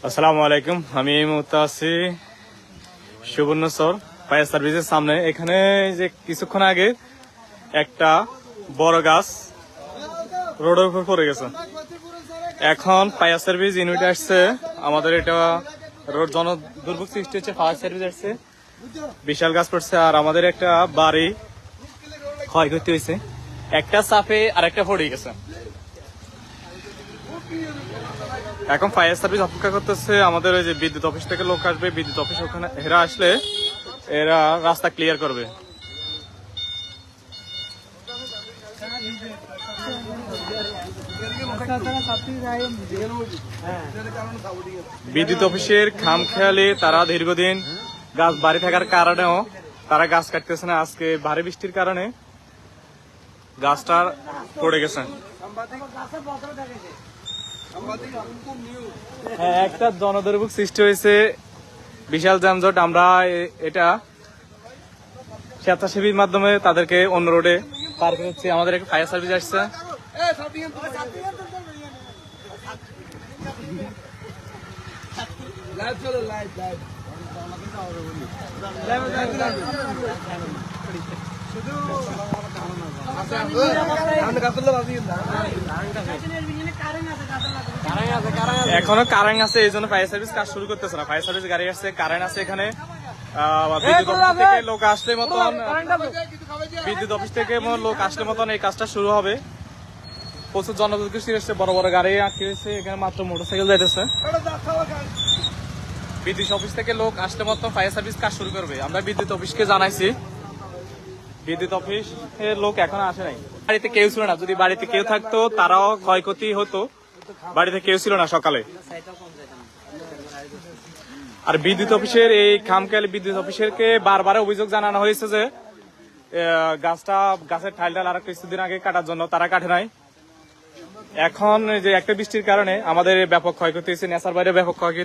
আসসালামু আলাইকুম। আমি এই মুহূর্তে আছি সুবর্ণচর ফায়ার সার্ভিসের সামনে। এখানে যে কিছুক্ষণ আগে একটা বড় গাছ রোডের উপর পড়ে গেছে। এখন ফায়ার সার্ভিস ইউনিট আসছে, আমাদের এটা রোড জন দুর্ভোগ সৃষ্টি হচ্ছে, ফায়ার সার্ভিস আসছে, বিশাল গাছ পড়ছে। আর আমাদের একটা বাড়ি ক্ষয়ক্ষতি হয়েছে, একটা চাপে আর একটা পড়ে গেছে। এখন ফায়ার সার্ভিস অপেক্ষা করতেছে, আমাদের ওই যে বিদ্যুৎ অফিস থেকে লোক আসবে, বিদ্যুৎ অফিস ওখানে এরা আসলে এরা রাস্তা ক্লিয়ার করবে। বিদ্যুৎ অফিসের খামখেয়ালি তারা দীর্ঘদিন গাছ বাড়ি থাকার কারণেও তারা গাছ কাটতেছে না। আজকে ভারী বৃষ্টির কারণে গাছটা পড়ে গেছে। হ্যাঁ, একটা জনদুর্ভোগ সৃষ্টি হয়েছে, বিশাল যানজট। আমরা এটা স্বেচ্ছাসেবীর মাধ্যমে তাদেরকে অন্য রোডে পার করছি। আমাদের একটা ফায়ার সার্ভিস আসছে। এখনো কারেন্ট আছে, এই জন্য ফায়ার সার্ভিস কাজ শুরু করতেছে না। ফায়ার সার্ভিস গাড়ি আসছে, কারেন্ট আছে এখানে। বিদ্যুৎ অফিস থেকে লোক আসলে মতন লোক আসলে মতন এই কাজটা শুরু হবে। প্রচুর জনদুর্ভোগ সৃষ্টি হচ্ছে, বড় বড় গাড়ি আটকে হয়েছে, এখানে মাত্র মোটরসাইকেল যাইতেছে। বিদ্যুৎ অফিস থেকে লোক আসলে মতো ফায়ার সার্ভিস কাজ শুরু করবে। আমরা বিদ্যুৎ অফিসকে জানাইছি, বিদ্যুৎ অফিস এর লোক এখনো আসে নাই। বাড়িতে কেউ ছিল না, যদি বাড়িতে কেউ থাকতো তারাও ক্ষয়ক্ষতি হতো। বাড়িতে কেউ ছিল না সকালে। আর বিদ্যুৎ অফিসের এই খামখেয়ালি বিদ্যুৎ অফিসেরকে বারবার অভিযোগ জানানো হয়েছে যে গাছের ঠাল আর কিছুদিন আগে কাটার জন্য তারা কাটে নাই। এখন যে একটা বৃষ্টির কারণে আমাদের ব্যাপক ক্ষয়ক্ষতি হয়েছে, নেশার বাইরে ব্যাপক ক্ষয়ক্ষতি।